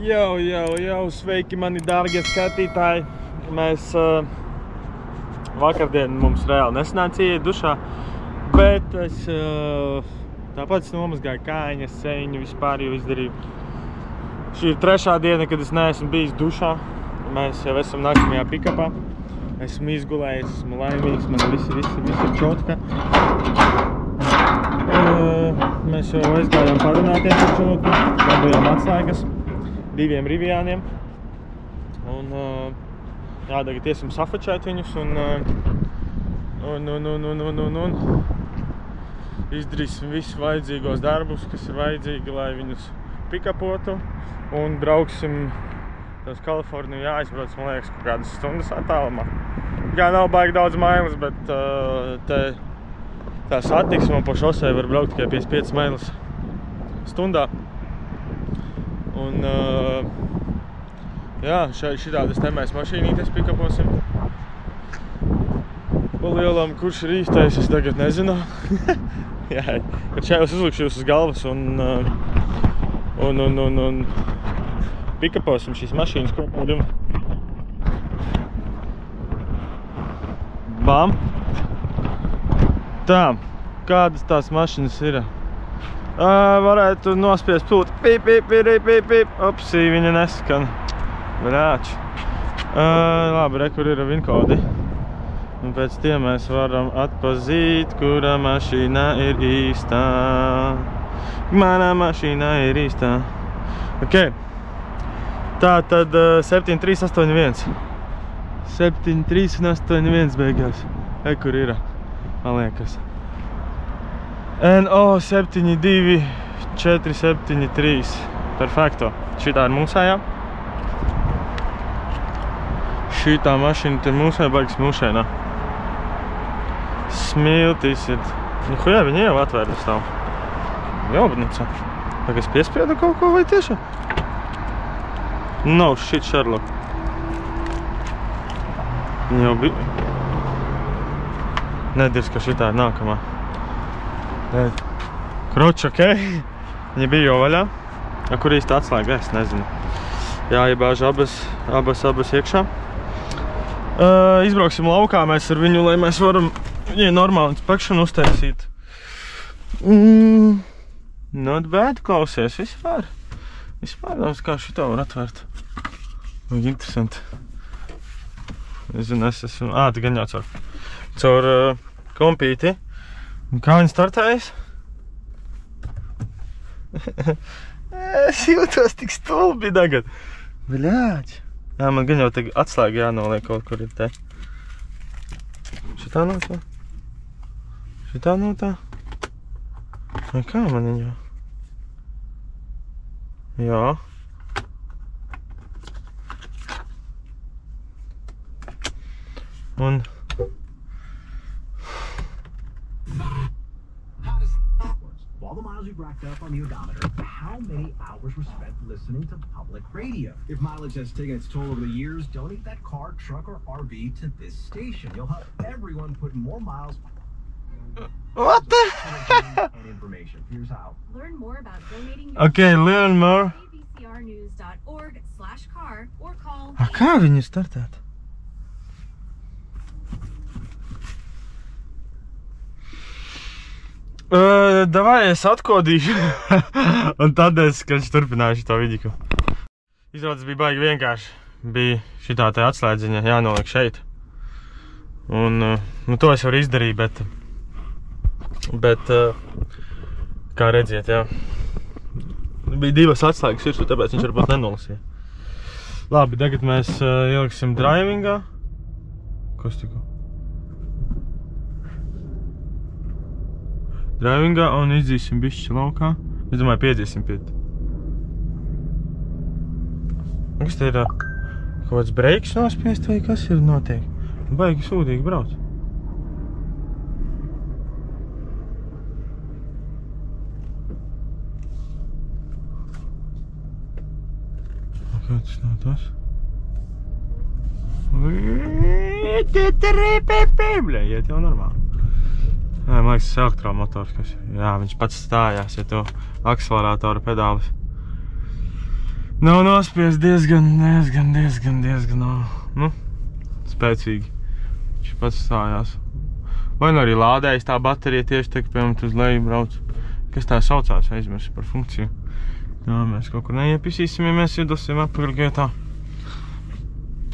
Jau, sveiki mani dārgie skatītāji. Mēs vakardien mums reāli nesanāca ieiet dušā, bet es tāpat nomazgāju kājiņas, seņu, vispār jau izdarīju. Šī ir trešā diena, kad es neesmu bijis dušā. Mēs jau esam nākamajā pikapā. Esmu izgulējis, esmu laimīgs, man visi ir čotka. Mēs jau aizgājām parunāties ar čotku, dabujām atslēgas 2 Rivianiem. Un tagad iesim safačēt viņus un izdarīsim visus vajadzīgos darbus, kas ir vajadzīgi, lai viņus pikapotu. Un brauksim uz Kaliforniju, jāizbrauc, man liekas, kaut kādas stundas attālumā. Jā, nav baigi daudz mailes, bet tā satiksme pa šosei var braukt tikai 55 mailes stundā. Un, jā, šitādas te mēs mašīnītes pikaposim. Pa lielam, kurš ir īstais, es tagad nezinu. Jā, kad šajos uzlikšu jūs uz galvas un pikaposim šīs mašīnas kopā. Bam! Tā, kādas tās mašīnas ir? Varētu nospiest pulti. Pip. Opsī, viņa neskan. Brāči. Labi, kur ir vinkodi. Un pēc tiem mēs varam atpazīt, kura mašīna ir īstā. Mana mašīna ir īstā. Ok. Tā tad 7381. 7381 beigās. Kur ir? Man liekas. NO 72473. Perfekto. Šitā ir mūsējā. Šitā mašīna ir mūsējā, baigas mūšēnā. Smiltis ir. Nu, jā, viņa jau atvērta stāv. Jobnica. Vai es piespiedu kaut ko vai tieši? No shit, Sherlock. Viņa jau bija. Nedirs, ka šitā ir nākamā. Kruč, ok. Viņa bija jau vaļā. Kur īsti atslēga? Es nezinu. Jāiebāž abas iekšā. Izbrauksim laukā mēs ar viņu, lai mēs varam viņai normāli inspekšanu uztaisīt. Not bad, klausies, vispār. Vispār daudz kā šito var atvērt. Interesanti. Nezinu, es esmu... tu gan jau caur kompīti. Kā viņi startējas? Es jūtos tik stulbi tagad. Bļāķi. Jā, man gan jau tagad atslēga jānoliek kaut kur ir te. Šitā nav tā? Šitā nav tā? Vai kā man viņa? Jā. Un... All the miles you've racked up on the odometer, how many hours were spent listening to public radio? If mileage has taken its toll over the years, donate that car, truck, or RV to this station. You'll help everyone put more miles. What the? And information. Here's how. Learn more about donating. Okay, learn more. abcrnews.org/car or call. Kā viņi startēt? Davai es atkodīšu un tad es turpināšu to vidiku. Izrādes bija baigi vienkārši. Bija šitā te atslēdziņa jānoliek šeit. Un to es varu izdarīt, bet kā redziet, jā. Bija 2 atslēgas virsū, tāpēc viņš varbūt nenolasīja. Labi, tagad mēs ieliksim drivingā. Kas tikko? Drivingā un izdzīsim bišķi laukā. Es domāju, piedzīsim pie. Kas te ir? Kaut kāds breiks nospiest vai kas ir notiek? Baigi sūdīgi brauc. Kāds nav tas? Iet jau normāli. Man liekas, tas elektromotors, kas... Jā, viņš pats stājās, ja to akselerātoru pedālis. Nav nospies diezgan, nu, spēcīgi. Viņš pats stājās. Vai nu arī lādējas tā baterija tieši tā, ka pie mums uz leju brauc. Kas tā saucās, aizmirsu par funkciju. Jā, mēs kaut kur neiepisīsim, ja mēs iedosim atpakaļ gaitā.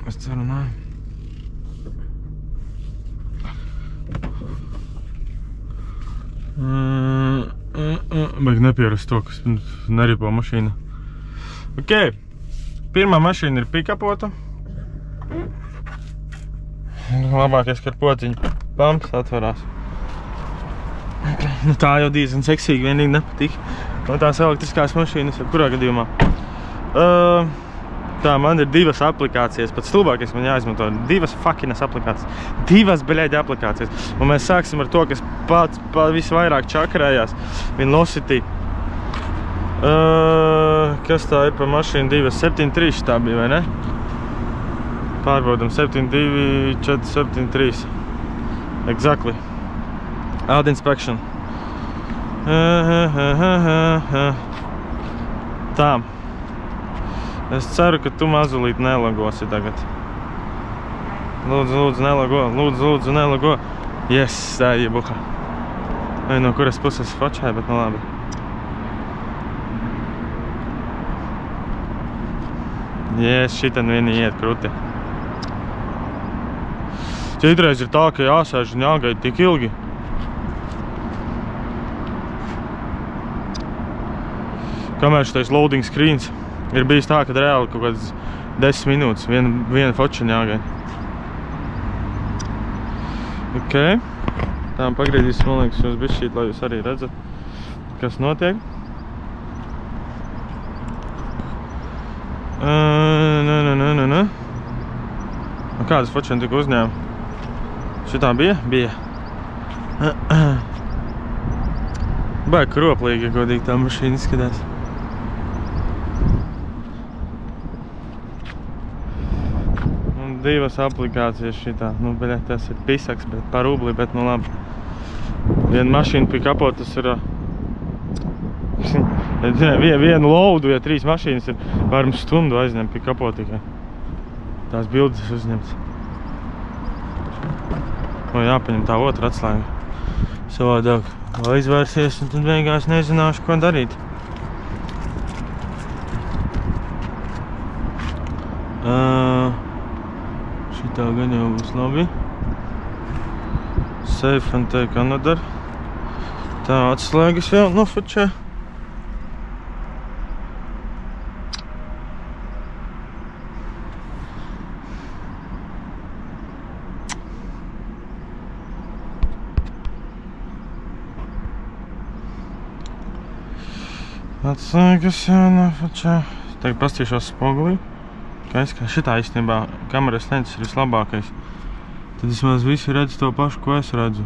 Es ceru, nē. Baigi nepierast to, kas neripo mašīna. Ok, pirmā mašīna ir pikapota. Labākais, ka ar potiņu pumps atvarās. Nu, tā jau diezgan seksīgi, vienīgi nepatīk. No tās elektriskās mašīnas, kurā gadījumā. Tā, man ir 2 aplikācijas, pats stulbākais man jāizmanto 2 fucking aplikācijas. 2 beļēģi aplikācijas. Un mēs sāksim ar to, kas pats visvairāk čakarējās. Velocity. Kas tā ir pa mašīnu 2? 7.3 tā bija, vai ne? Pārbaudam 7.2, 4.7.3. Exactly. Add inspection. Tā. Es ceru, ka tu mazulīt nelagosi tagad. Lūdzu, nelago. Nelago. Yes, tā ir buha. Vai no kuras puses fočāja, bet nu labi. Yes, šitan vieni iet kruti. Citreiz ir tā, ka jāsēž un jāgaida tik ilgi. Kamēr šitais loading screens. Ir bijis tā, ka reāli kaut kāds 10 minūtes, viena fočana jāgaida. Ok. Tā, pagriezīsim, man liekas, jūs bišķīt, lai jūs arī redzat, kas notiek. Kādas fočana tika uzņēma? Šitā bija? Bija. Baigi kroplīgi, godīgi tā mašīna izskatās. Divas aplikācijas šitā. Nu, beļē, tas ir pisaks, bet par rubli, bet nu labi. Viena mašīna pikapot, tas ir... vienu loadu, ja 3 mašīnas ir, varam stundu aizņemt pikapot tikai. Tās bildes uzņemts. O, jāpaņem tā otra atslēga. Savādāk aizvērsies un tad beigās nezināšu, ko darīt. Tā gan jau būs labi. Safe and take another. Tā atslēgas vēl nofočē. Atslēgas jau nofočē. Tagad pastīšos spogulī. Kā šitā īstenībā kameras lentes ir vislabākais. Tad vismaz visi redz to pašu, ko es redzu.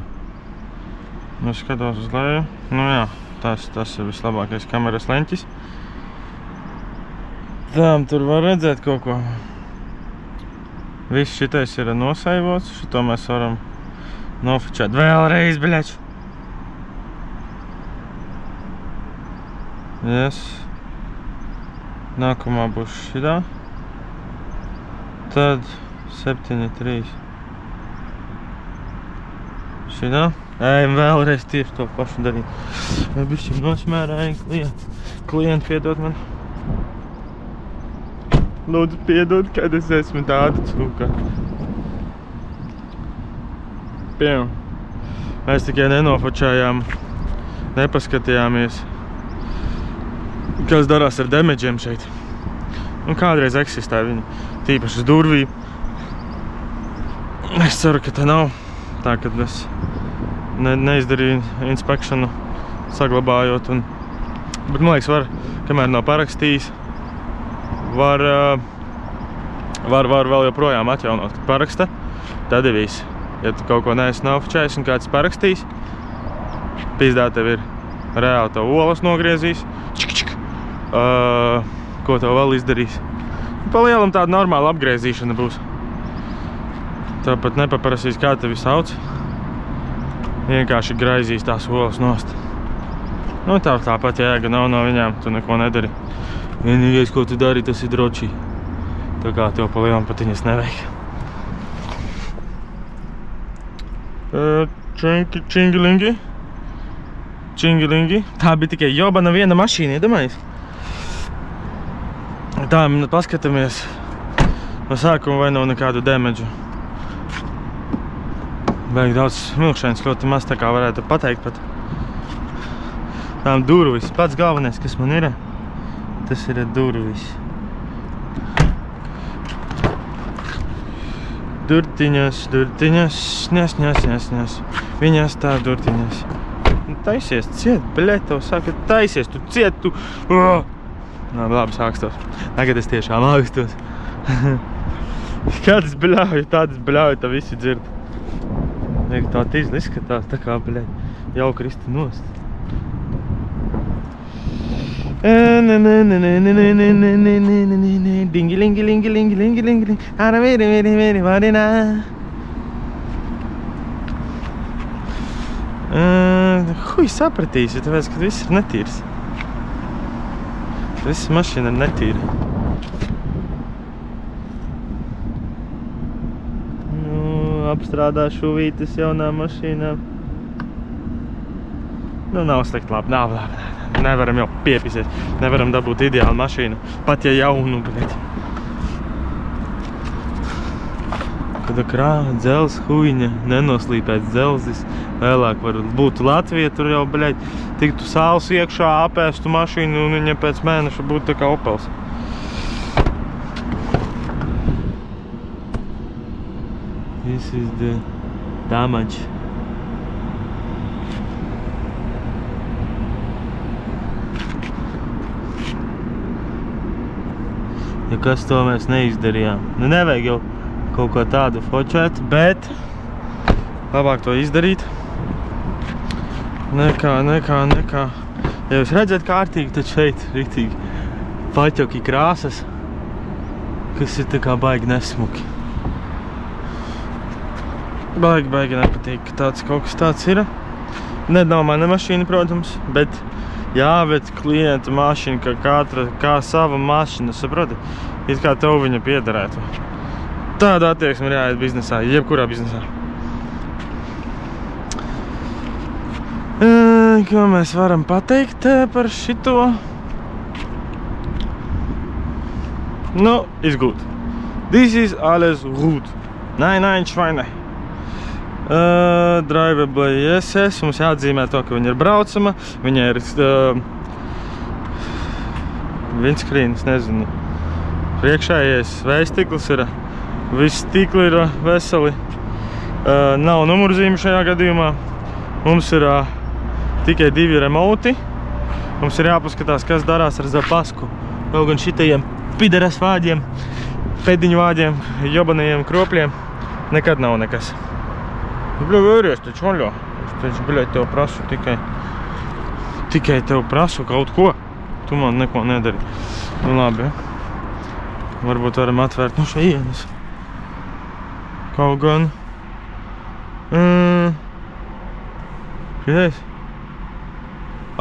Es skatos uz leju. Nu jā, tas ir vislabākais kameras leņķis. Tām tur var redzēt kaut ko. Viss šitais ir nosaivots. Šito mēs varam nofočēt vēlreiz, biļač. Yes. Nākamā būs šitā. Tad 7.3. Šitā. Ejam vēlreiz tieši to pašu darīt. Vai bišķi nosmērēja klienti piedod man. Lūdzu piedod, kad es esmu tāda cūka. Piemēram. Mēs tikai nenofočājām, nepaskatījāmies, kas darās ar damage'iem šeit. Un kādreiz eksistē viņi. Tīpaši uz durvīm. Es ceru, ka tā nav. Tā, kad es neizdarīju inspekšanu saglabājot. Bet man liekas, kamēr nav parakstījis, var vēl joprojām atjaunot. Kad paraksta, tad ir viss. Ja tu kaut ko neesi nofočējis un kāds parakstījis, pizdā tev ir reāli tev olas nogriezīs. Ko tev vēl izdarīs. Pa lielam tāda normāla apgriezīšana būs. Tāpat nepaprasīs, kā tevi sauc. Vienkārši graizīs tās olas nost. Nu, tāpat jēga nav no viņām, tu neko nedari. Vienīgais, ko tu dari, tas ir droši. Tā kā tev pa lielam patiņas nevajag. Čingilingi. Čingilingi. Tā bija tikai jobana viena mašīna, iedomājies? Tā, paskatāmies no sākuma, vai nav nekādu damedžu. Baigi daudz smilkšains, ļoti maz, tā kā varētu pateikt pat. Tām durvis. Pats galvenais, kas man ir, tas ir durvis. Durtiņas, nes. Viņas tā durtiņas. Taisies, ciet, bļet, tev saka, taisies, tu ciet, tu... Labi, sākstos. Tagad es tiešām ākstos. Kādas bļauju, tādas bļauju, tā visi dzird. Tā tīzli izskatās, tā kā, bļet, jau kristi nost. Dingi, lingi, lingi, lingi, lingi, lingi, ara, veri, veri, veri, varina. Hui, sapratīsi, tāpēc, ka viss ir netīrs. Viss mašīna ir netīra. Apstrādā šuvītes jaunām mašīnām. Nav slikti labi, nav labi. Nevaram jau piepisēt. Nevaram dabūt ideālu mašīnu. Pat ja jaunu, bļet. Kad krāva dzels huiņa, nenoslīpēts dzelzis. Vēlāk var būt Latvija, tur jau, bļet, tiktu sāls iekšā, apēstu mašīnu un viņa pēc mēneša būtu tā kā Opels. This is the damage. Ja kas to mēs neizdarījām. Nu, nevajag jau kaut ko tādu fočēt, bet labāk to izdarīt. Nekā. Ja jūs redzat kārtīgi, tad šeit riktīgi paķoki krāsas, kas ir tā kā baigi nesmuki. Baigi nepatīk, ka tāds kaut kas tāds ir. Nav mana mašīna, protams, bet klienta mašīna, kā sava mašīna, saproti? It kā tev viņa piederētu. Tāda attieksme ir jāiet biznesā, jebkurā biznesā. Ko mēs varam pateikt par šito? Nu, is good. This is alles gut. Nein, Schweine. Drivable ISS, mums jāatzīmē to, ka viņa ir braucama, viņa ir windscreens, nezinu, priekšējais vējstikls ir, visi stikli ir veseli, nav numurzīme šajā gadījumā, mums ir tikai 2 remoti, mums ir jāpaskatās, kas darās ar zapasku, vēl gan šitajiem pideras vāģiem, pediņu vāģiem, jobanajiem kropļiem, nekad nav nekas. Bļa, vēries taču, oļo. Es taču, bļa, tev prasu tikai tev prasu kaut ko. Tu man neko nedari. Nu, labi, ja. Varbūt varam atvērt no šeienes. Kaut gan. Šitais?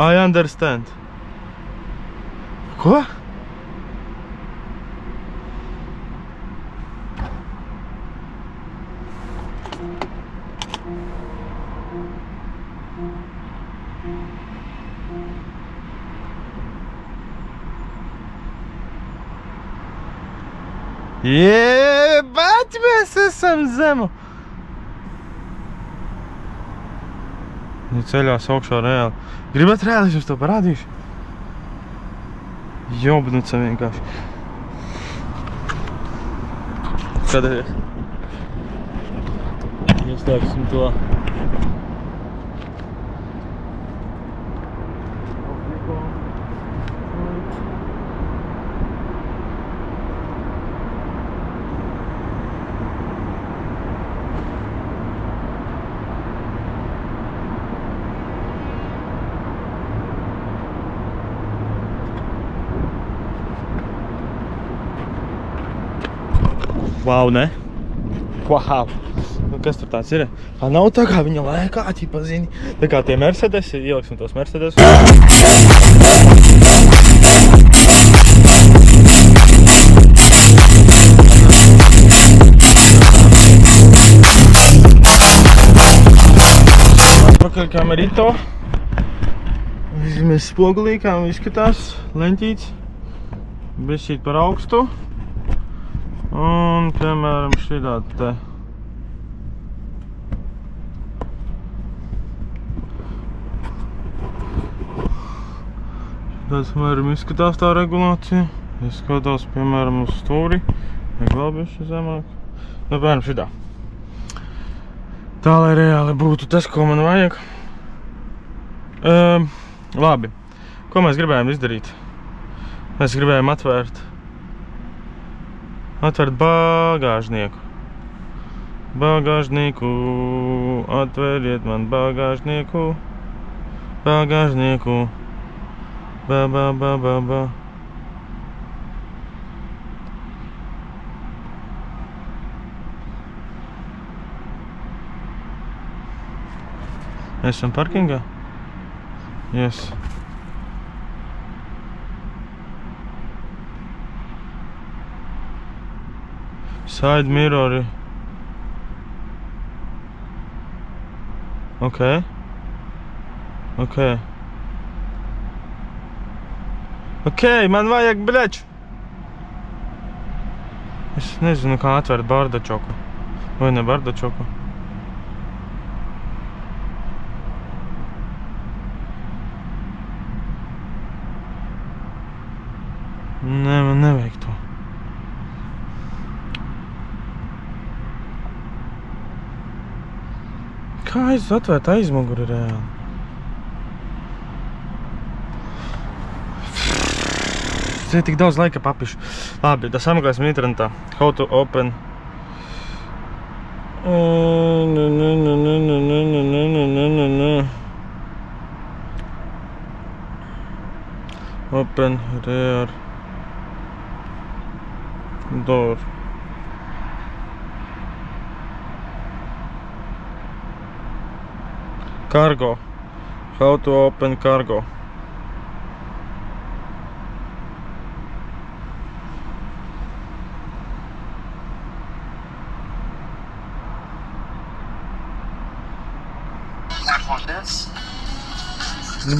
I understand. Ko? Bet mēs esam zemu. Ceļās augšā reāli. Gribat reāli, es jums to parādīšu? Jobnuca vienkārši. Skatāties. Ieslēgsim to. Wow, ne? Wow! Nu, kas tur tāds ir? Nav tā kā viņa lēkā, ķipa zini. Tā kā tie Mercedes, ieliksim tos Mercedes. atpakaļ kamerito. Mēs spogulī, kā izskatās, leņķīts. Bišķīt par augstu. Un, piemēram, šidā te. Tāds, piemēram, izskatās tā regulācija. Es skatās, piemēram, uz stūri. Vēl bišķi zemāk. Nu, piemēram, šidā. Tā, lai reāli būtu tas, ko man vajag. Labi. Ko mēs gribējām izdarīt? Mēs gribējām atvērt bagāžnieku. Bagāžnieku. Atvēriet man bagāžnieku. Bagāžnieku. Ba. Esam parkingā? Yes. Side mirror. Okay. Okay, man vajag biļeču. Es nezinu, kā atvērt bardačoku. Vai ne bardačoku? Nē, man nevajag to. Kā atvērt aizmuguri reāli? Tas ir tik daudz laika papišu. Labi, tā sameklēsim internetā. How to open. Open rear door. Cargo. How to open cargo.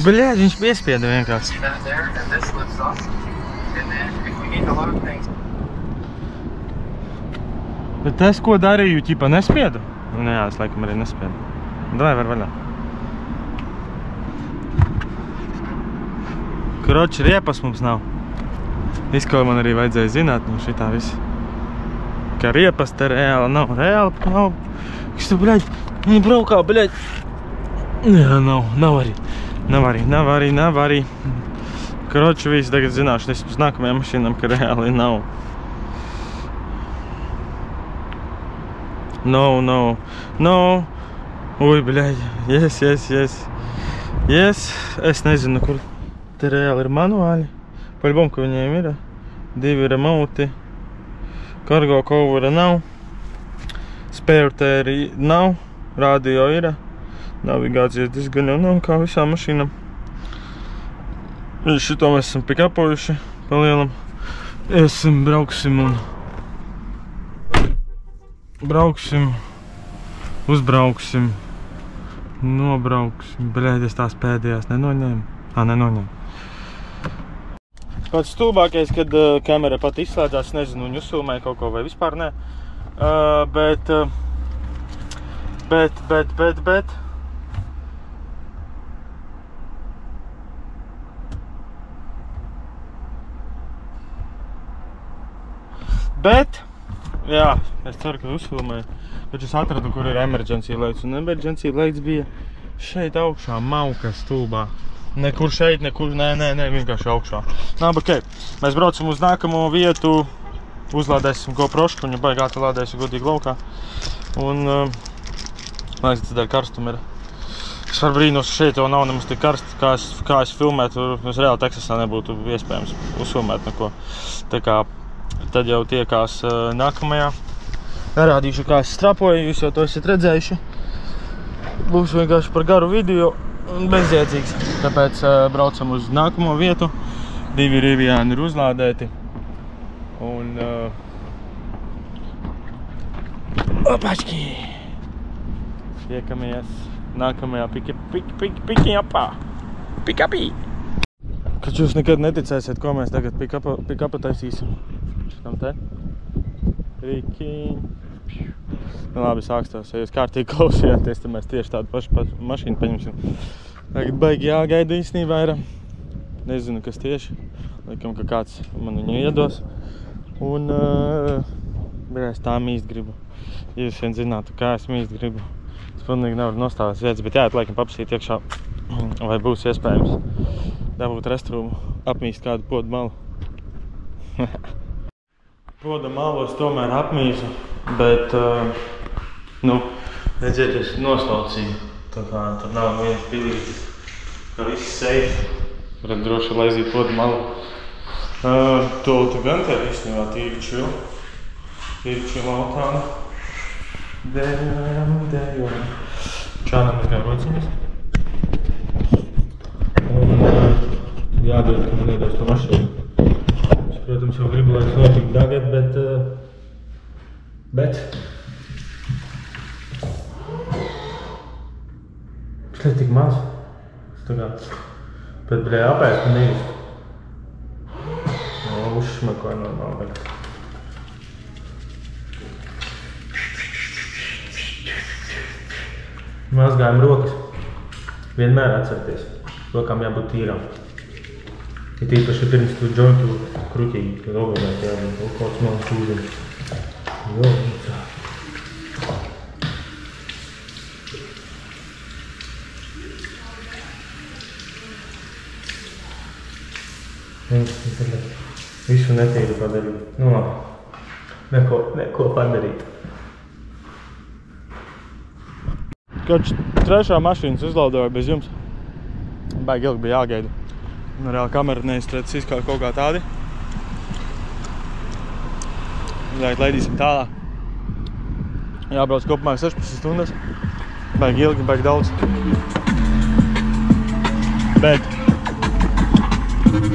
Bļaļ, viņš piespieda vienkārši. Bet es ko darīju, ķipa nespiedu? Nu, jā, es laikam arī nespiedu. Davai, var vaļā. Kroči, riepas mums nav. Viss, ko man arī vajadzēja zināt, nu šitā viss. Ka riepas te reāli nav. Reāli nav. Kas tu, bļaļ, viņi braukā, bļaļ. Jā, nav arī. Kroči, visi tagad zināšu, es uz nākamajām mašīnām, ka reāli nav. No. Ui, bļaļ. Yes. Es nezinu, kur te reāli ir manuāļi. Paļbom, ka viņiem ir. 2 remoti. Cargo covera nav. Spare tēri nav. Radio ir. Navigācijas diezgan jau nav, kā visām mašīnām. Šito mēs esam pikapojuši palielam. Uzbrauksim, nobrauksim. Bļaļ, es tās pēdējās nenoņēmu. Nenoņēmu. Pats stulbākais, kad kamera pat izslēdzās, nezinu, un uzfilmēja kaut ko vai vispār ne. Bet jā, es ceru, ka uzfilmēju. Bet es atradu, kur ir emergency lights. Un emergency lights bija šeit augšā, mauka stulbā. Nekur šeit, nekur, nē, vienkārši augšā. Ok, mēs braucam uz nākamo vietu. Uzlādēsim GoProšku, viņa baigā te lādēsi godīgi laukā. Un, liekas, tas dēļ karstuma ir. Es varu brīnos, šeit jau nav nemaz tik karsts, kā es filmētu. Es reāli Teksasā nebūtu iespējams uzfilmēt neko. Tā kā tad jau tiekās nākamajā. Nerādīšu, kā es strapoju, jūs jau to esat redzējuši. Būs vienkārši par garu video un bezjēdzīgs. Tāpēc braucam uz nākamo vietu. 2 Riviani ir uzlādēti. Un opački! Tiekamies! nākamajā pikapā. Pikapī! Kad jūs nekad neticēsiet, ko mēs tagad pikapa taisīsim. Šitam te. Rikiņ. Nu labi, sākstās. Ja jūs kārtīgi klausījāties, tad mēs tieši tādu pašu mašīnu paņemsim. Tagad baigi jāgaida īstenībā ir. Nezinu, kas tieši. Laikam, ka kāds man viņu iedos. Un es tām īsti gribu. Ja jūs vien zinātu, kā esmu īsti gribu. Es pilnīgi nevaru nostāvēt vietas, bet jāiet laikam papasīt iekšā, vai būs iespējams dabūt restrūmu, apmīst kādu podu malu. Poda malu es tomēr apmīzu, bet, redziet, es noslaucīju. Tā kā tur nav viens pilītis, kā viss safe. Varat droši laizīt poda malu. Tolta gan te īstenībā tīri chill. Tīri chill autāna. Dejojam. Čānam es gan rociņas. Un jādod, ka man iedos to mašīnu. Es, protams, jau gribu, lai es notiku tagad, bet... Tas tik maz. Es tā kā... Bet, bļē, apēst man īsti. Uzšmakoja normāli. Mazgājam rokas. Vienmēr atcerieties. Rokām jābūt tīrām. Ja tīpaši pirms tu džointu kruķīgi, kad obligāti jābūt kaut kāds malas ūdeni. Jo, tā. Visu netīru padarīt. Nu labi. Neko padarīt. Kad trešā mašīnas uzlaudoju bez jums, baigi ilgi bija jāgaida. Un reāli kamera neizturētas kā kaut kā tādi. Tagad laidīsim tālāk. Jābrauc kopumā 16 stundas. Baigi ilgi, baigi daudz. Bet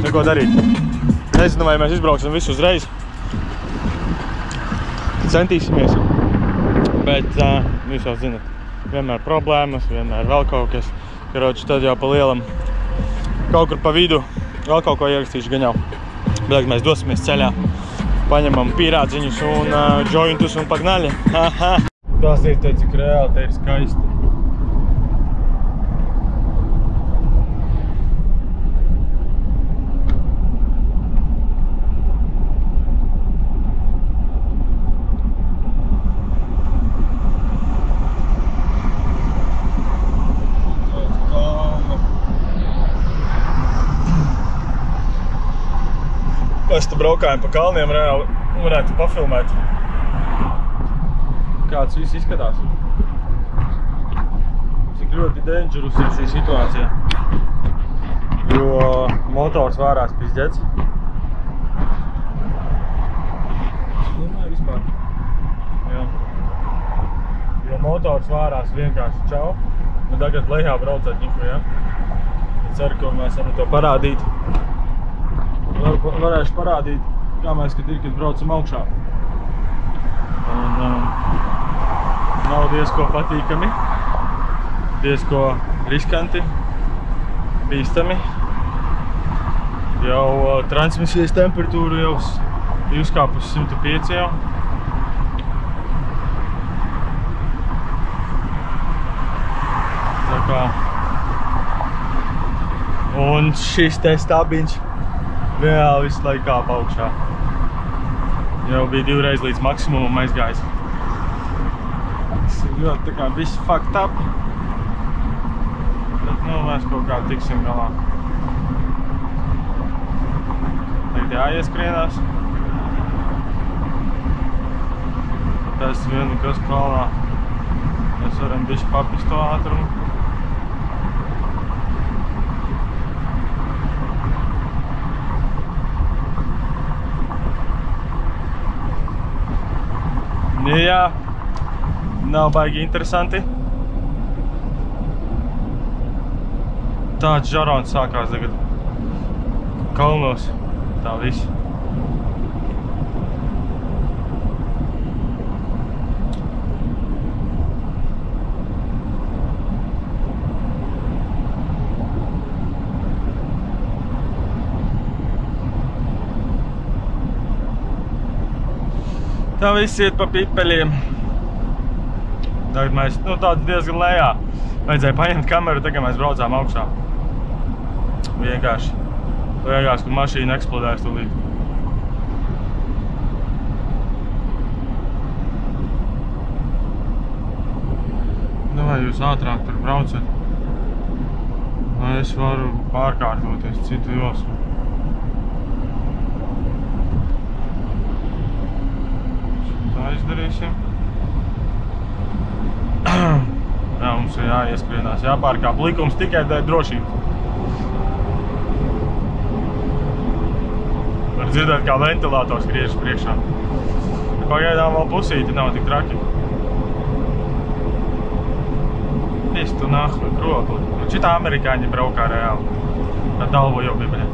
neko darīt. Nezinu, vai mēs izbrauksim visu uzreiz. Centīsimies. Bet, jūs jau zināt, vienmēr problēmas, vienmēr vēl kaut kas. Karoči, tad jau pa lielam kaut kur pa vidu vēl kaut ko ierakstīšu gan jau. Bet mēs dosimies ceļā, paņemam pīrādziņus un jointus un pagnaļi. Tas ir te, cik reāli te ir skaisti. Mēs te braukājam pa kalniem, reāli varētu pafilmēt, kāds viss izskatās. Cik ļoti dangerous ir šī situācija, jo motors vārās pizdzets. Domāju vispār. Jā. Jo motors vārās vienkārši čau, un tagad lejā braucēt ņiku, jā. Es ceru, ka mēs varam to parādīt. Varēšu parādīt, kā mēs, kad braucam augšā. Un nav diezko patīkami, diezko riskanti, bīstami. Jau transmisijas temperatūra jau uzkāpus 105 jau. Tā kā. Un šis te stabiņš reāli visu laiku kāp augšā. Jau bija 2 reiz līdz maksimumam aizgājis. Tas ir ļoti tā kā viss fucked up. Bet mēs kaut kā tiksim galā. Tagad jāieskrienās. Pēc vienu kas kalnā. Mēs varam bišķi papist to ātrumu. Jā, nav baigi interesanti. Tāds žarons sākās tagad kalnos. Tā viss. Tā viss iet pa pipeļiem. Tagad mēs, tāds diezgan lejā. Vajadzēja paņemt kameru, tagad mēs braucām augšā. Vienkārši, kad mašīna eksplodēs tūlīt. Vai jūs ātrāk tur braucat? Vai es varu pārkārtoties citu joslu? Tā izdarīsim. Jā, mums ir jāieskrienās, jāpārkāp likums tikai dēļ drošības. Var dzirdēt, kā ventilators griežas priekšā. Pagaidām vēl pusīti nav tik traki. Tu nahli, krokli. Šitā amerikāņi braukā reāli. Tā dalvo jau bibeļa.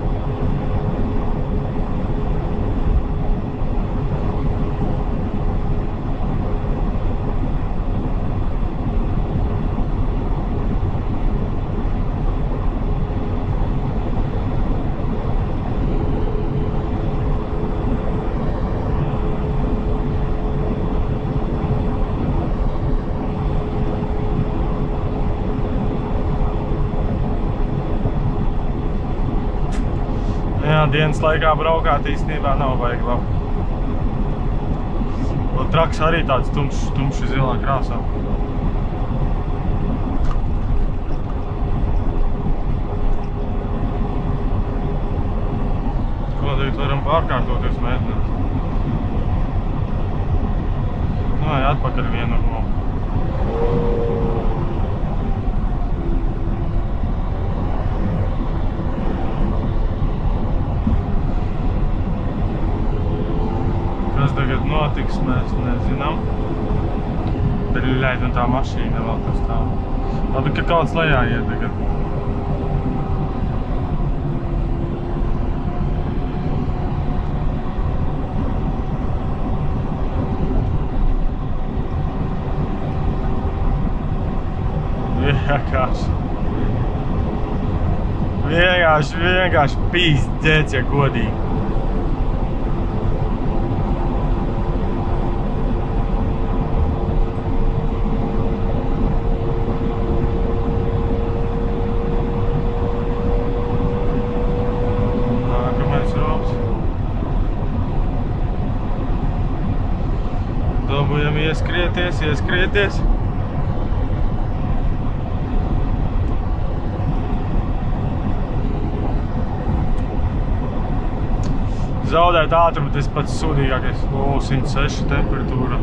Dienas laikā braukāt īstenībā nav vajag labi. Traks arī tāds tumši zilā krāsā. Ko tagad varam pārkārtoties mēģināt? Vai atpakaļ vienu no. Kas tagad notiks, mēs nezinām. Beļļaid, un tā mašīna vēl tas stāv. Labi, ka kauds lejā iet tagad. Vienkārši pīzdēts, ja godīgi. Dabūjam ieskrieties. Zaudēt ātrumu, tas pats sūdīgākais. 106 temperatūra.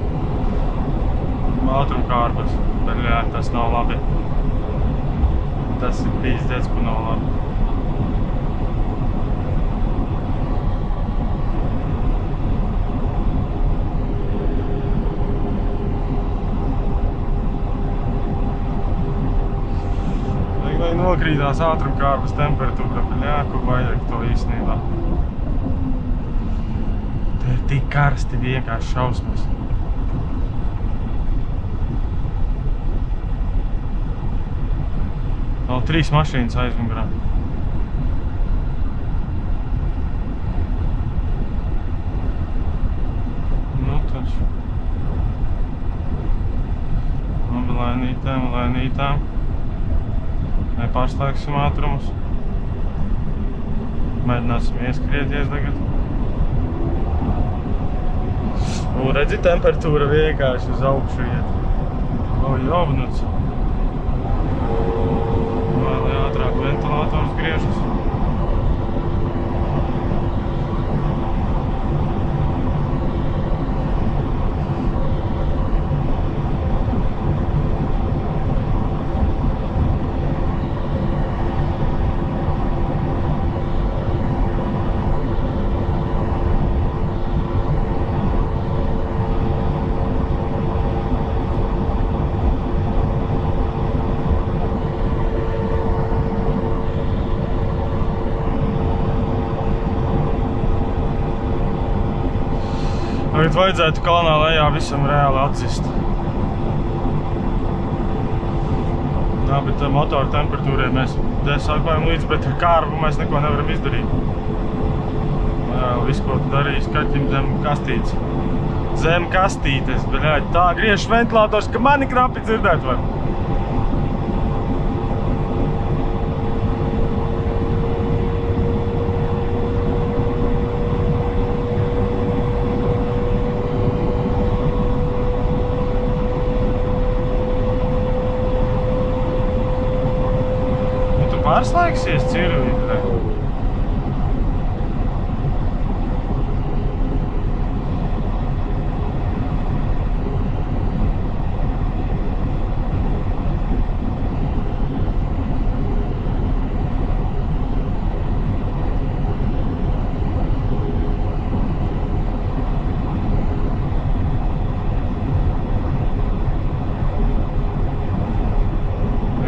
Ātrumkārbas. Bet jā, tas nav labi. Tas ir pīzdēts, ka nav labi. Lai nokrītās ātrumkārbas temperatūra, bet jā, ko vajag to īstenībā. Tik karsti, vienkārši šausmas. Vēl 3 mašīnas aizmugurā. Nu taču. Labi, lēnītām. Nepārslēgsim ātrumus. Mēģināsim ieskrieties tagad. Un redzi, temperatūra vienkārši uz augšu iet. Jovnuts. Vēl ātrāk ventilators griežas. Tagad vajadzētu kalnā lejā visam reāli atzist. Jā, bet motora temperatūrai mēs sakojam līdz, bet ar kārbu mēs neko nevaram izdarīt. Jā, visu, ko tu darīji, skaķim zem kastītes. zem kastītes, bļaļ, tā griež ventilators, ka mani knapi dzirdēt var. Nu, tu pārslēgsies, cirvi, bļaļ.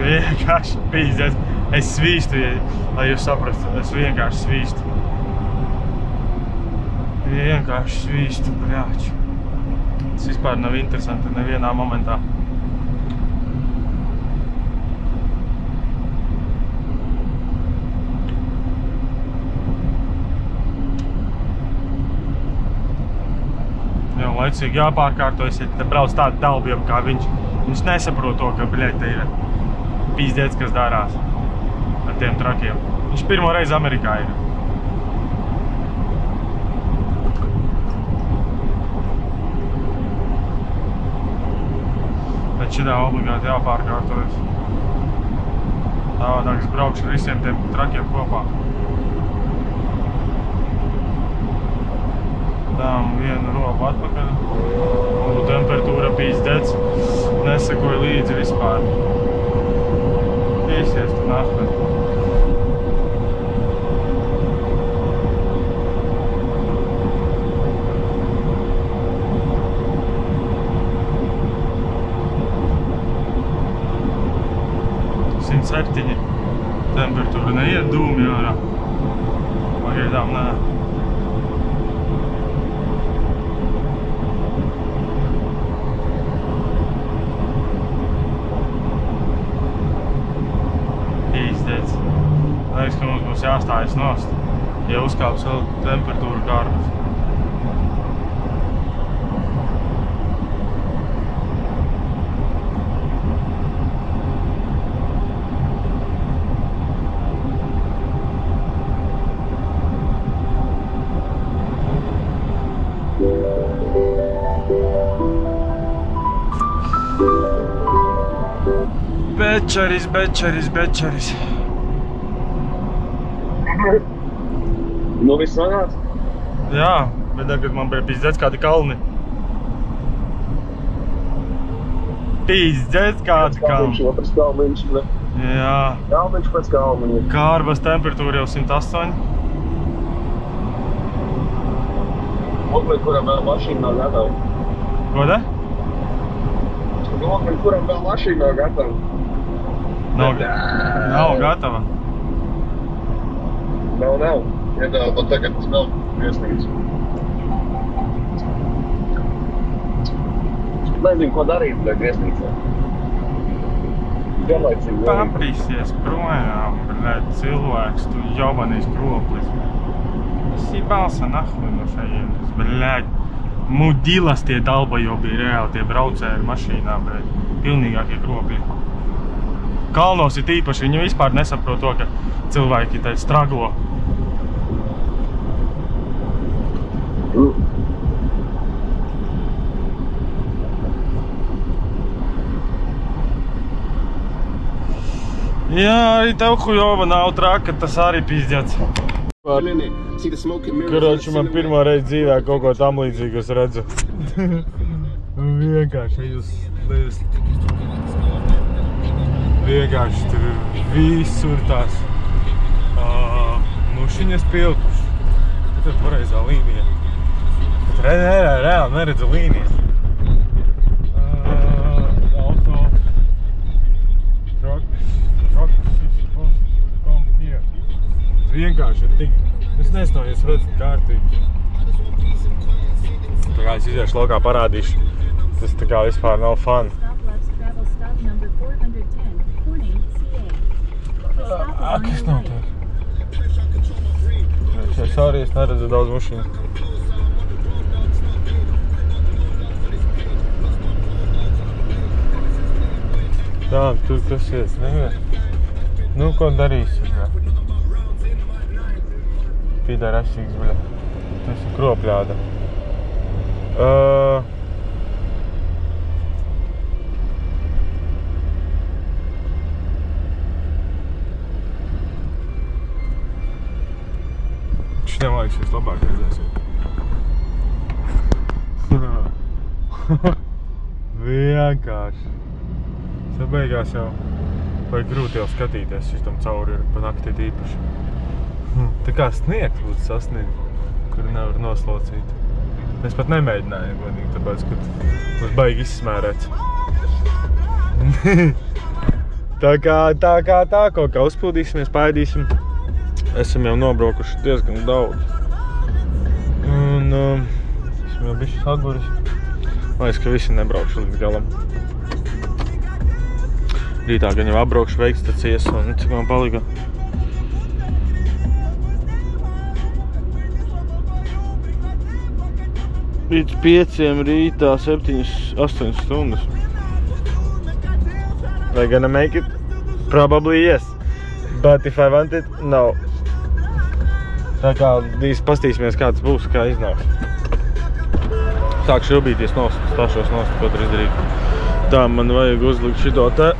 Vienkārši pīzdēs. Es svīstu, lai jūs saprastu. Es vienkārši svīstu. Vienkārši svīstu, bļāč. Tas vispār nav interesanti nevienā momentā. Jā, laicīgi jāpārkārtojas, ja te brauc tādu dalbiem kā viņš. Viņš nesaprot to, ka, bļaļ, te ir pīzdēts, kas darās ar tiem trakiem. Viņš pirmo reizi Amerikā ir. Bet šitā obligāti jāpārkārtojas. Tāvādāk es braukšu ar visiem tiem trakiem kopā. Dām vienu robu atpakaļ. Un temperatūra pīzdēts. Nesakoja līdzi vispār. Iesies tu nākotnē. Temperatūra neiet dūmi ārā. Pagaidām nē. Īsteic. Liekas, ka mums būs jāstājas nost, ja uzkāps vēl temperatūra kārtas. Bečeris. Nu, viss sanāc? Jā, bet tagad man bija pīzdēts kādi kalni. Pīzdēts kādi kalni. Otrs kalniņš, ne? Jā. Kalniņš pēc kalniņa. Kārbas temperatūra jau 108. Ogleņ, kuram vēl mašīna nav gatava. Ko da? Ogleņ, kuram vēl mašīna nav gatava. Nav gatava. Nav. Iedāvā, bet tagad tas nav viesnīca. Nezinu, ko darīt, bet viesnīcā. Vienlaicīgi. Paprīsies projām, bļēt, cilvēks, tu jobanīs kroplis. Sībalsa nahuj no šajienes, bļēt. Mudilas tie dalbajobi reāli, tie braucēji ar mašīnām, bļēt. Pilnīgākie kropļi. Kalnos ir īpaši, viņi vispār nesaprot to, ka cilvēki te straglo. Jā, arī tev hujova nav traka, tas arī pīzdēts. Karoči, man pirmā reize dzīvē kaut ko tam līdzīgu es redzu. Vienkārši jūs vienkārši tur visur tās mušiņas pilkušas. Tā ir pareizā līnija. Bet reāli neredzu līnijas. Also, truck is supposed to come here. Vienkārši ir tik... Es nezinu, jūs redzat kārtīgi. Tā kā es iziešu laukā parādīšu. Tas tā kā vispār nav fun. Kas nav tā? Es arī neredzu daudz mušiņu. Tā, tur kas ies, nevies. Nu, ko darīsim, jā? Pīdā rašīgs, bļa. Tas ir kropļāda. Šitiem laiks vislabāk redzēsim. Vienkārši. Sabeigās jau vajag grūti jau skatīties, šitam cauri ir pa naktī īpaši. Tā kā sniegs būtu sasniegt, kur nevar noslaucīt. Es pat nemēģināju, godīgi, tāpēc, ka būs baigi izsmērēts. Tā kā, kaut kā uzpildīsimies, paēdīsim. Esam jau nobraukuši diezgan daudz. Un esam jau bišķi saguris. Liekas, ka visi nebraukšu līdz galam. Rītā gan jau apbraukšu veikstacijas un cik man palika. Līdz 5 rītā 7-8 stundas. Am I gonna make it? Probably yes. But if I want it, no. Tā kā pastīsimies, kā tas būs, kā iznāks. Sākšu ilbīties nost, stāšos nost, ko tur izdarīt. Tā, man vajag uzlikt šito te,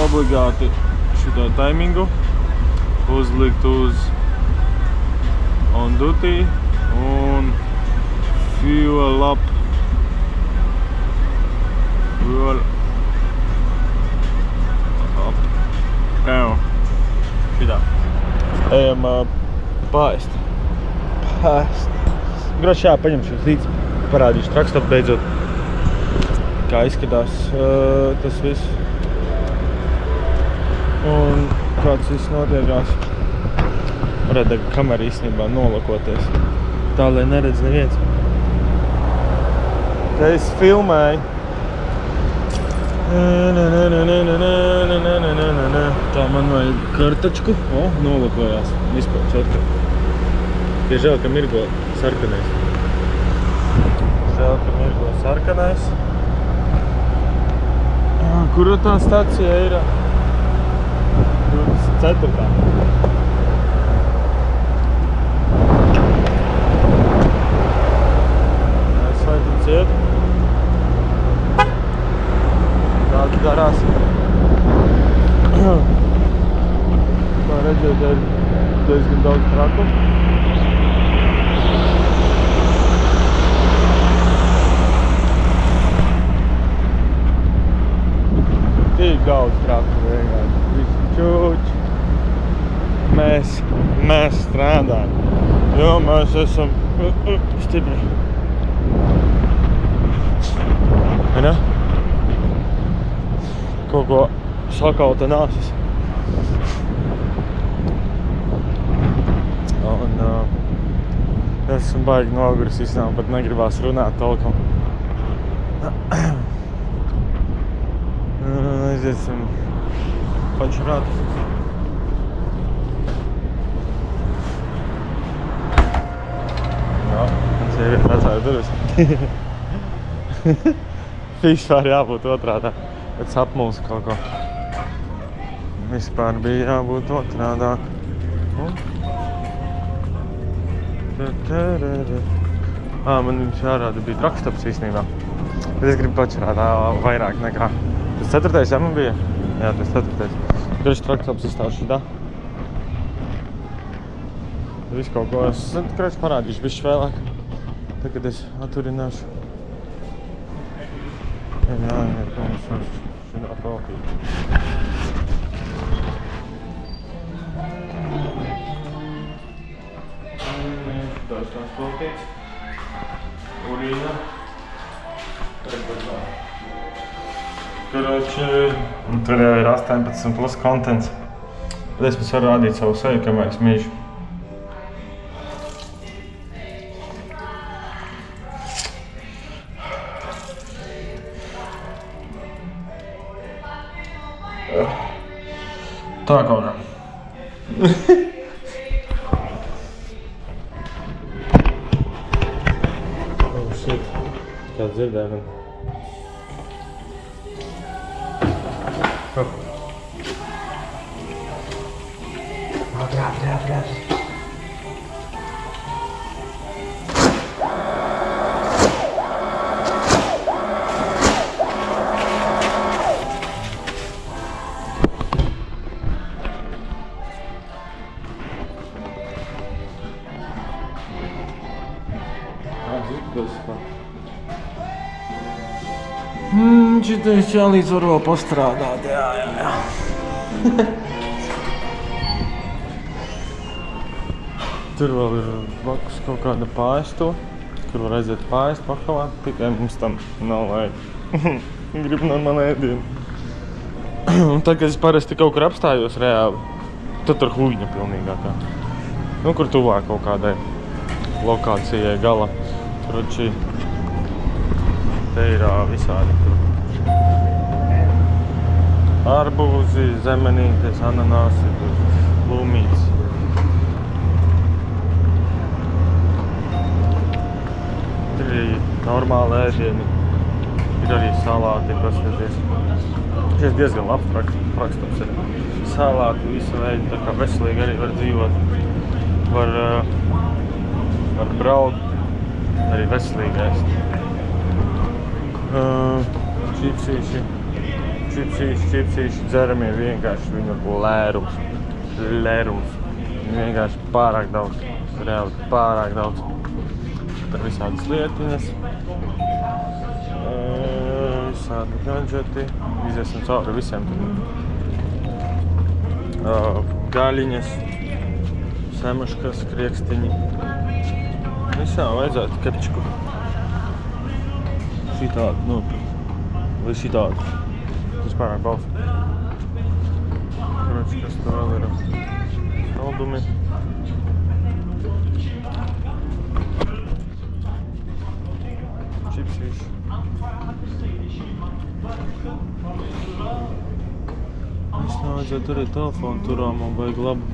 obligāti šito taimingu, uzlikt uz on duty un fuel up. Fuel up. Evo, šitā. Ejam paēst. Groši jā, paņemšu līdz. Parādīšu truckstop beidzot, kā izskatās tas viss un kāds viss notiekās. Varētu kamera īstenībā nolakoties, tā lai neredz neviens. Te es filmēju. Tā man vajag kartačku. O, nolakojās. Vispār četri. Tie žēl, ka mirgo sarkanais. Žēl, ka mirgo sarkanais. Kura tā stacija ir? 24. Es vai tu ciet? Kāds garās. Kā redzēt, ir diezgan daudz traku. Tik daudz traku vienkārši. Visi čūči. Mēs strādājam. Jo mēs esam stipri. Vai ne? Kaut ko sakauta nāsis. Un es esmu baigi noguris visām, pat negribās runāt tolkam. Aiziesim pačurāt. Jā, man sievieti atsāja durvis. Vispār jābūt otrādā. Pēc apmulsa kaut ko. Vispār bija jābūt otrādāk. Man jums jārāda bija truckstops īstenībā. Bet es gribu pačurāt vairāk nekā. Tas 4. jā man bija? Jā, tas 4. Kurš truckstops izstāv šitā. Visu kaut ko es parādīšu bišķi vēlāk. Tagad es atturināšu. Jā, protams, šitā palpīt. Tāds tās palpīts. Urīna. Karoči, tur jau ir 18 plus kontents. Bet es pēc varu rādīt savu seju, kamēr es mīšu. Tā kaut kā. Oh shit, kāds dzirdēja man. Grāb. Šitais jālīdz var vēl pastrādāt, jā. Tur vēl ir blakus kaut kāda pāristo, kur var aiziet pārist, pakavāt, tikai mums tam nav laika. Gribu normāli ēdienu. Un tad, kad es parasti kaut kur apstājos reāli, tad tur huļņa pilnīgākā. Nu, kur tuvāk kaut kādai lokācijai gala. Tur šī te ir visādi tur. Arbūzi, zemenītes, ananāsi, lūmītes. Ir arī normāli ēdieni, ir arī salāti, paskaties. Šis diezgan labs prakstums ir. Salāti, visu veidu, tā kā veselīgi arī var dzīvot. Var braukt, arī veselīgi ēst. Čipsīši, dzeramie vienkārši, viņu lērums. Vienkārši pārāk daudz, reāli pārāk daudz. Tur visādas lietiņas, visādi gadžeti, iziesim cauri visiem. Gaļiņas, semuškas, kriekstiņi. Visā vajadzētu kepčiku. Šitādu nopirkt, vai šitādu. Tas pārāk balsts. Kroči, kas tur vēl ir? Saldumi. Čipsīši. Es nevajadzētu arī telefonu turām, man vajag labu.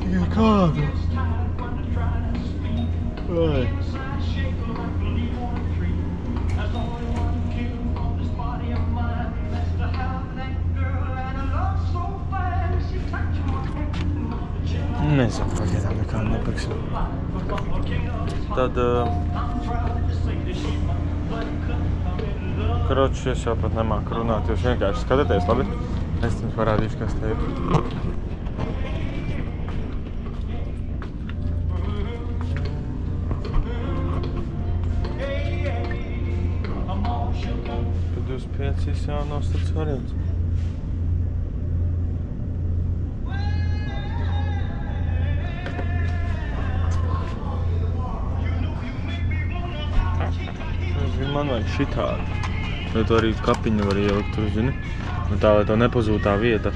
Tikai kādu. Vai. Nezinu, pagaidām nekādu nepirksim. Tad, kroči, es jau pat nemāku runāt, jūs vienkārši skatāties, labi? Es jums parādīšu, kas te ir. Tad 25 jau nav tāds variants. Man vajag šitādu, lai tu arī kapiņu var ielikt tur, zini? Un tā, lai to nepazūd tā vieta.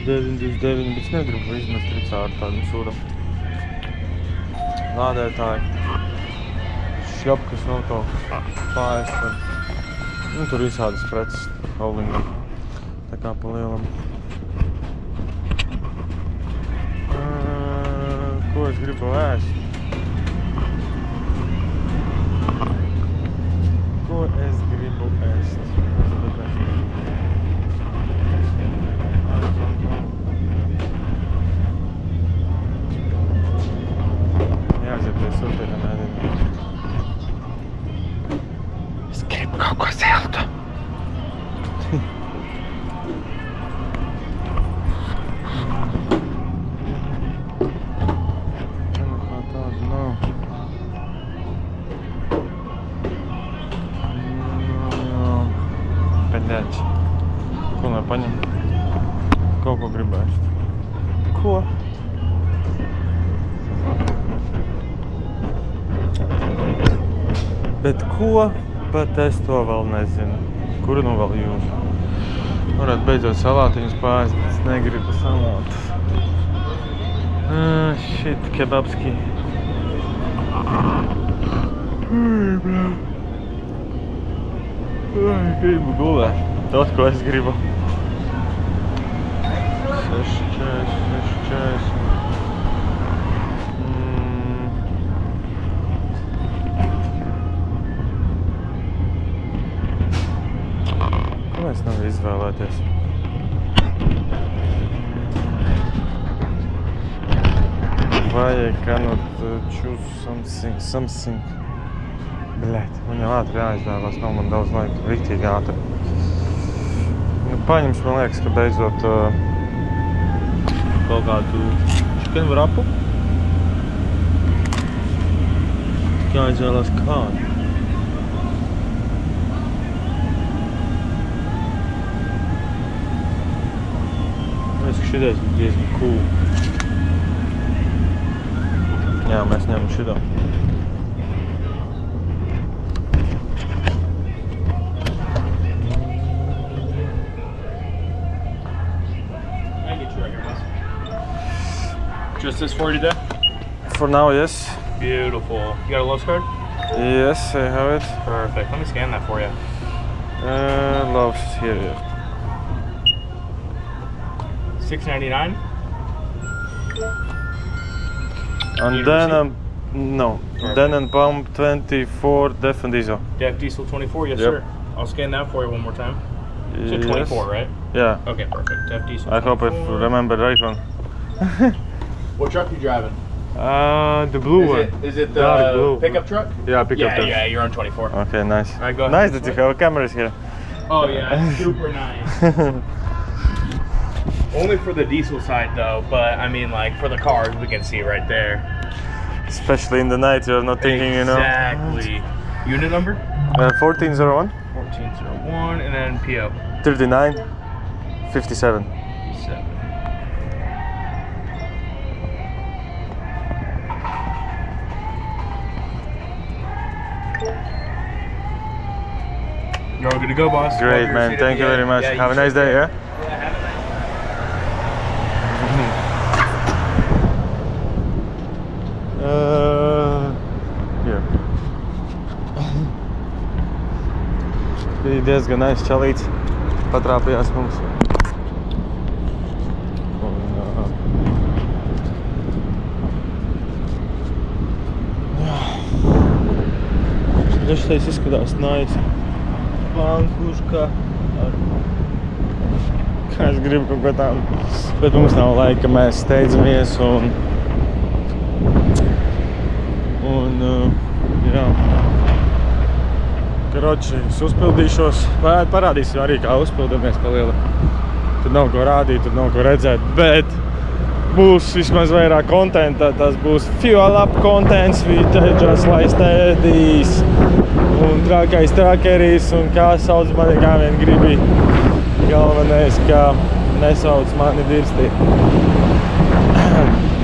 29, bet es negribu izmest ricā ar tādiem sūdam. Lādētāji, šļapkas vēl kaut pārēst var. Nu, tur visādas preces holdingam. Tā kā pa lielam. Ko es gribu ēst? Ko es gribu ēst? Jāaiziet pie siltīgām ēdieniem. Es gribu kaut ko siltu. Nekā tāda nav. Pēdēļ. Ko lai paņem? Kaut ko gribēšu. Ko? Bet ko? Bet es to vēl nezinu. Kuru nu vēl jūs? Varētu beidzot salātiņus pārēst, bet es negribu salātus. Shit, kebabski. Gribu gulēt. Tas, ko es gribu. 6,40. Vajag, cannot choose something. Bļēt, man jau ātri jāizvēlās, nav man daudz laika, riktīgi ātri. Nu, paņems, man liekas, ka beidzot kaut kādu chicken wrapu. Jāizvēlās kādu. Es ka šitais ir diezgan cool. Jā, mēs ņemam šito. Just this for you today? For now, yes. Beautiful. You got a Lowe's card? Yes, I have it. Perfect. Let me scan that for you. Love's here, yeah. $6.99. And then, no. Then and pump 24 Def and Diesel. Def Diesel 24, yes Yep. sir. I'll scan that for you one more time. You said Yes. 24, right? Yeah. Okay, perfect. Def Diesel I hope I 24. remember right one. What truck are you driving? The blue one. Is it Dark the blue. pickup truck? Yeah, pickup truck. Yeah, you're on 24. Okay, nice. Alright, go ahead. Nice that you have cameras here. Oh yeah, it's super nice. Only for the diesel side though, but I mean like for the cars we can see right there. Especially in the night, you're not thinking, you know. Exactly. Unit number? 1401, 1401 and then PO. 39, 57. 7. You're all good to go, boss. Great, man. Thank you very much. Yeah, Have a nice day, yeah? Yeah, have a nice Here. Bija diezgan aizčalīts. Patrāpījās mums. Dažreiz izskatās nice. Bankuška. Kā es gribu kaut ko tādu. Bet mums nav laika, mēs steidzamies jā. Karoči, es uzpildīšos. Parādīsim arī, kā uzpildamies pa lielu. Tur nav ko rādīt, tur nav ko redzēt, bet būs vismaz vairāk kontenta. Tas būs fuel up contents, just like steadies. Un trakais trakeris, un kā sauc mani, kā vien gribi. Galvenais, ka nesauc mani dirstī.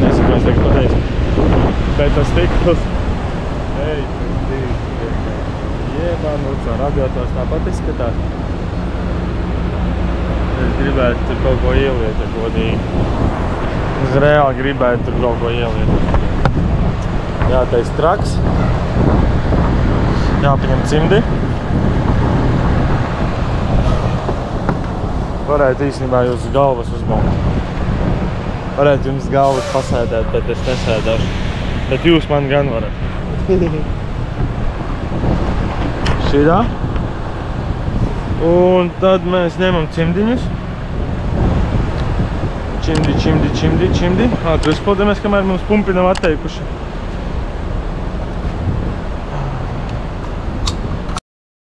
Nesaku, es tagad pateicu. Bet tas tikls. Ej, tas dirstī. Iebanuts, un radiators tāpat izskatās. Es gribētu tur kaut ko ieliet, ja godīgi. Es reāli gribētu tur kaut ko ieliet. Jātais traks. Jāpaņem cimdi. Varētu īstenībā jūs galvas uzbaukt. Varētu jums galvas pasēdēt, bet es nesēdāšu. Bet jūs man gan varat. Šidā. Un tad mēs ņemam cimdiņus. Čimdi. Tu uzpildamies, kamēr mums pumpi nav atteikuši.